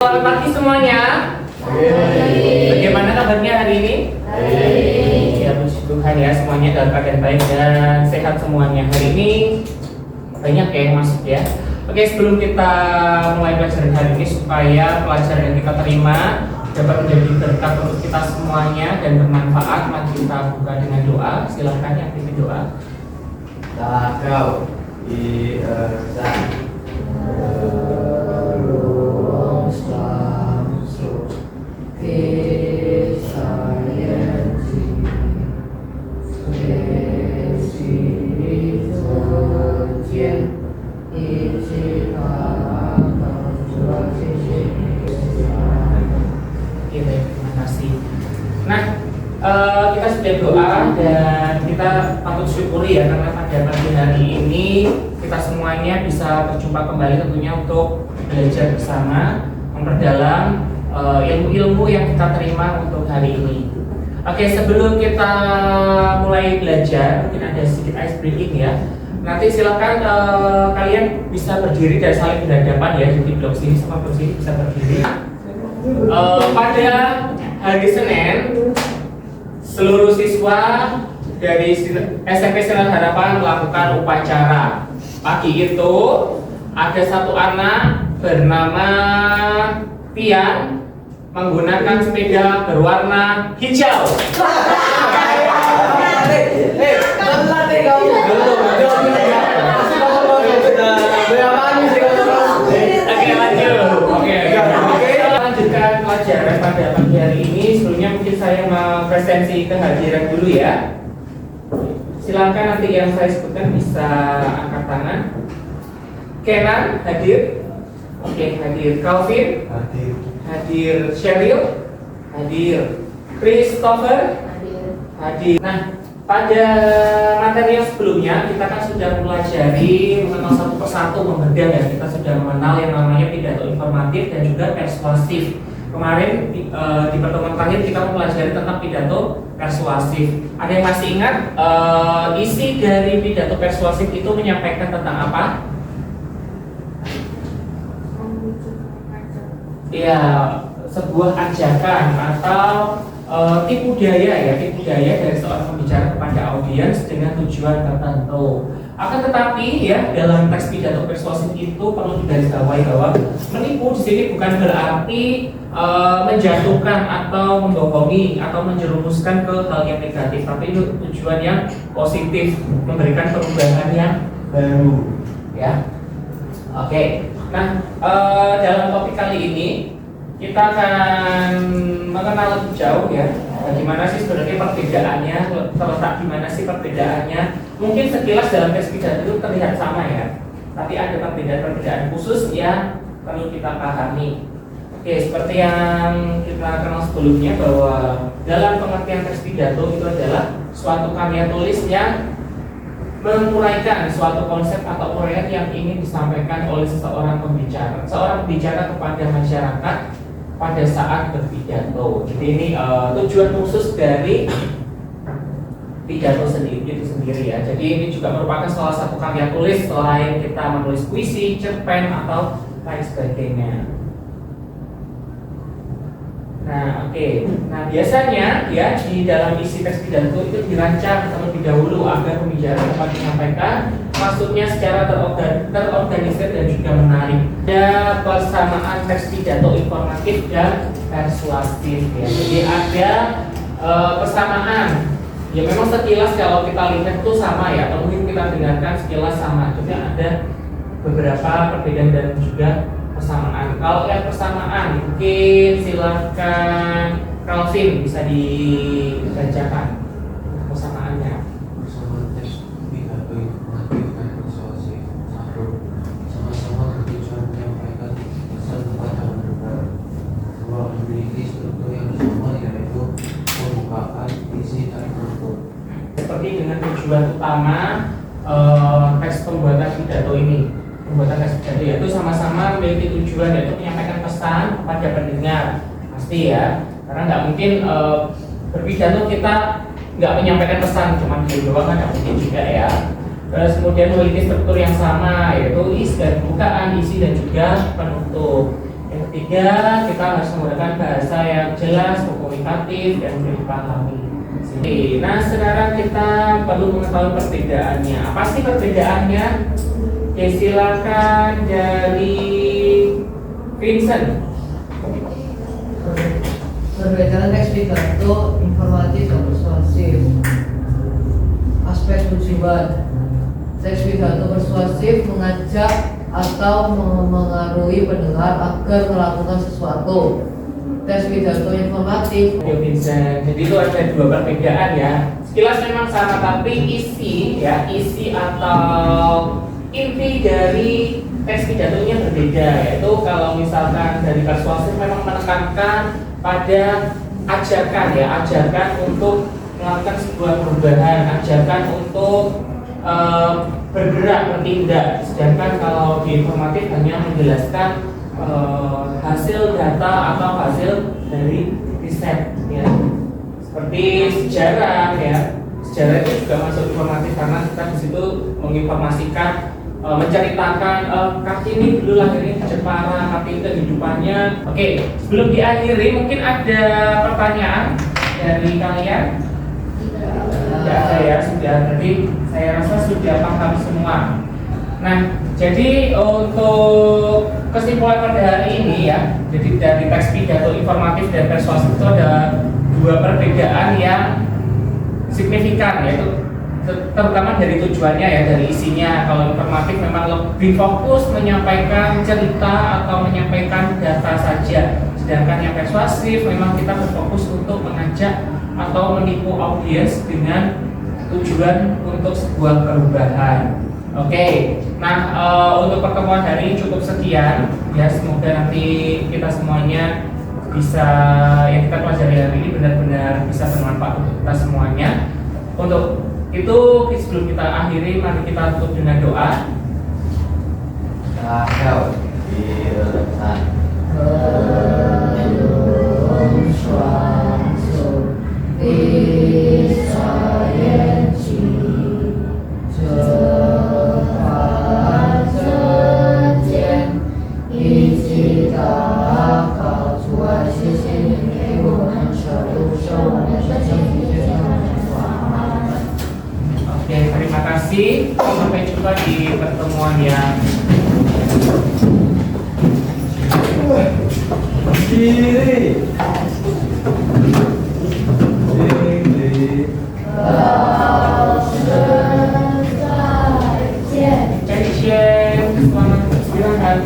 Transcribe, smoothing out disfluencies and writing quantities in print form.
Selamat pagi semuanya. Bagaimana kabarnya hari ini? Ya, puji Tuhan ya, semuanya dalam keadaan baik dan sehat semuanya. Hari ini banyak ya yang masuk ya. Oke, sebelum kita mulai pelajaran hari ini, supaya pelajaran yang kita terima dapat menjadi berkat untuk kita semuanya dan bermanfaat, mari kita buka dengan doa. Silakan yang pilih doa. Kau di kita sudah doa dan kita patut syukuri ya, karena pada pagi hari ini kita semuanya bisa berjumpa kembali tentunya untuk belajar bersama, memperdalam ilmu-ilmu yang kita terima untuk hari ini. Oke, sebelum kita mulai belajar, mungkin ada sedikit ice breaking ya. Nanti silakan kalian bisa berdiri dan saling berhadapan ya, jadi blok sini sama blok sini bisa berdiri. Pada hari Senin, seluruh siswa dari SMP Sinar Harapan melakukan upacara. Pagi itu ada satu anak bernama Tian menggunakan sepeda berwarna hijau. Lanjutkan pelajaran pada pagi hari ini. Sebelumnya mungkin saya mau presensi kehadiran dulu ya. Silakan nanti yang saya sebutkan bisa angkat tangan. Kenan hadir. Oke, hadir. Calvin hadir. Cheryl hadir. Christopher hadir. Nah, pada materi yang sebelumnya kita kan sudah mempelajari mengenal satu persatu, membedah ya. Kita sudah mengenal yang namanya pidato informatif dan juga persuasif. Kemarin di pertemuan terakhir kita mempelajari tentang pidato persuasif. Ada yang masih ingat isi dari pidato persuasif itu menyampaikan tentang apa? Ya, sebuah ajakan atau tipu daya dari seorang pembicara kepada audiens dengan tujuan tertentu. Akan tetapi ya, dalam teks pidato persuasif itu perlu digarisbawahi bahwa menipu di sini bukan berarti menjatuhkan atau membohongi atau menjerumuskan ke hal yang negatif, tapi itu tujuan yang positif, memberikan perubahan yang baru ya. Oke. Nah, dalam topik kali ini kita akan mengenal lebih jauh ya, bagaimana sih sebenarnya perbedaannya, terletak di mana sih perbedaannya. Mungkin sekilas dalam teks pidato itu terlihat sama ya, tapi ada perbedaan-perbedaan khusus yang perlu kita pahami. Oke, seperti yang kita kenal sebelumnya bahwa dalam pengertian teks pidato itu adalah suatu karya tulis yang menguraikan suatu konsep atau uraian yang ingin disampaikan oleh seorang pembicara kepada masyarakat pada saat berpidato. Jadi ini tujuan khusus dari pidato itu sendiri ya. Jadi ini juga merupakan salah satu karya tulis selain kita menulis puisi, cerpen atau lain sebagainya. Nah, oke. Nah, biasanya ya di dalam isi teks pidato itu dirancang terlebih dahulu agar pembicara dapat menyampaikan maksudnya secara terorganisir dan juga menarik. Ada persamaan teks pidato informatif dan persuasif ya. Jadi ada persamaan. Ya memang sekilas kalau kita lihat itu sama ya, atau mungkin kita dengarkan sekilas sama. Juga ada beberapa perbedaan dan juga persamaan. Kalau yang persamaan, mungkin silakan Calvin bisa dibacakan persamaannya. Persamaan teks pidato informatif dan persuasif. Satu, sama-sama bertujuan menyampaikan pesan kepada pendengar. Dua, memiliki struktur yang sama, yaitu pembukaan, isi, dan penutup. Seperti dengan tujuan utama teks pembuatan pidato ini. Pembuatan teks pidato yaitu sama-sama memiliki tujuan, yaitu menyampaikan pesan kepada pendengar. Pasti ya, karena nggak mungkin berpidato kita nggak menyampaikan pesan, cuma di doang kan nggak mungkin juga ya. Terus kemudian memiliki struktur yang sama, yaitu isi dan pembukaan, isi dan juga penutup. Yang ketiga, kita harus menggunakan bahasa yang jelas, komunikatif, dan mudah dipahami. Nah, sekarang kita perlu mengetahui perbedaannya. Apa sih perbedaannya? Oke, silakan dari Vincent. Perbedaan teks pidato informatif dan persuasif. Aspek tujuan. Teks pidato persuasif mengajak atau mengaruhi pendengar agar melakukan sesuatu. Teks pidato informatif. Oke, Vincent. Jadi itu ada dua perbedaan ya. Sekilas memang sama, tapi isi atau inti dari teks pidatonya berbeda. Yaitu kalau misalkan dari persuasif memang menekankan pada ajakan untuk melakukan sebuah perubahan, ajakan untuk bergerak, bertindak. Sedangkan kalau di informatif hanya menjelaskan hasil data atau hasil dari riset ya. Seperti sejarah ya. Sejarah itu juga masuk informatif karena kita di situ menginformasikan, menceritakan Kartini dulu lahirnya di Jepara, Kartini kehidupannya. Oke, sebelum diakhiri mungkin ada pertanyaan dari kalian? Tidak ada ya, sudah. Jadi saya rasa sudah paham semua. Nah, jadi untuk kesimpulan pada hari ini ya, jadi dari teks pidato informatif dan persuasif itu ada dua perbedaan yang signifikan, yaitu terutama dari tujuannya ya, dari isinya. Kalau informatif memang lebih fokus menyampaikan cerita atau menyampaikan data saja, sedangkan yang persuasif memang kita berfokus untuk mengajak atau menipu audiens dengan tujuan untuk sebuah perubahan. Oke, nah untuk pertemuan hari ini cukup sekian ya. Semoga nanti kita semuanya bisa, yang kita pelajari hari ini benar-benar bisa bermanfaat untuk kita semuanya. Untuk itu sebelum kita akhiri, mari kita tutup dengan doa. Kau di letak Oke, terima kasih. Sampai jumpa di pertemuan yang kiri. Selamat istirahat.